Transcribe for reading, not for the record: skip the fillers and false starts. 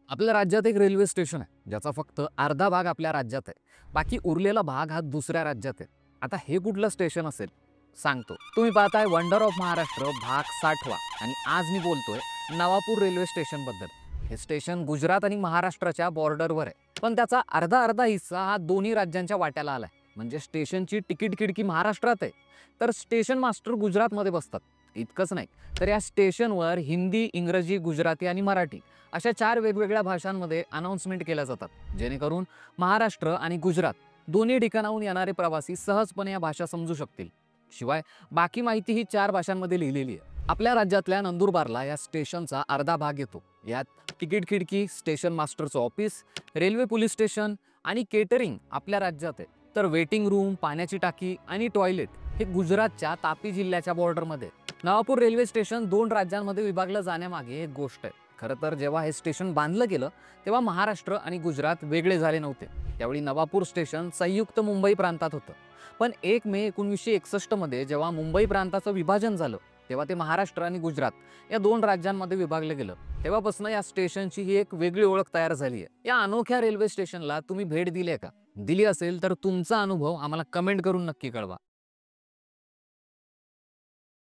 आपल्या राज्यात एक रेल्वे स्टेशन आहे ज्याचा फक्त अर्धा भाग आपल्या राज्यात आहे. बाकी उरलेला भाग हा दुसऱ्या राज्यात आहे. आता हे कुठलं स्टेशन असेल सांगतो. तुम्ही पाहताय वंडर ऑफ महाराष्ट्र भाग 60वा. आणि आज मी बोलतोय नवापूर रेल्वे स्टेशन बद्दल. हे स्टेशन गुजरात आणि महाराष्ट्राच्या बॉर्डरवर आहे, पण त्याचा अर्धा अर्धा हिस्सा हा दोन्ही राज्यांच्या वाट्याला आलाय. म्हणजे स्टेशनची तिकीट खिडकी महाराष्ट्रात आहे, तर स्टेशन मास्टर गुजरातमध्ये बसतात. इतकंच नाही, तर या स्टेशनवर हिंदी, इंग्रजी, गुजराती आणि मराठी अशा 4 वेगवेगळ्या भाषांमध्ये अनाउन्समेंट केल्या जातात, जेणेकरून महाराष्ट्र आणि गुजरात दोन्ही ठिकाणाहून येणारे प्रवासी सहजपणे या भाषा समजू शकतील. शिवाय बाकी माहिती ही 4 भाषांमध्ये लिहिलेली आहे. आपल्या राज्यातल्या नंदुरबारला या स्टेशनचा अर्धा भाग येतो. यात तिकीट खिडकी, स्टेशन मास्टरचं ऑफिस, रेल्वे पोलीस स्टेशन आणि केटरिंग आपल्या राज्यात आहे. तर वेटिंग रूम, पाण्याची टाकी आणि टॉयलेट हे गुजरातच्या तापी जिल्ह्याच्या बॉर्डरमध्ये. नवापूर रेल्वे स्टेशन 2 राज्यांमध्ये विभागलं जाण्यामागे एक गोष्ट आहे. खरं तर जेव्हा हे स्टेशन बांधलं गेलं तेव्हा महाराष्ट्र आणि गुजरात वेगळे झाले नव्हते. त्यावेळी नवापूर स्टेशन संयुक्त मुंबई प्रांतात होतं. पण 1 मे 1961 मध्ये जेव्हा मुंबई प्रांताचं विभाजन झालं तेव्हा ते महाराष्ट्र आणि गुजरात या 2 राज्यांमध्ये विभागलं गेलं. तेव्हापासून या स्टेशनची ही एक वेगळी ओळख तयार झाली आहे. या अनोख्या रेल्वे स्टेशनला तुम्ही भेट दिली आहे का? दिली असेल तर तुमचा अनुभव आम्हाला कमेंट करून नक्की कळवा.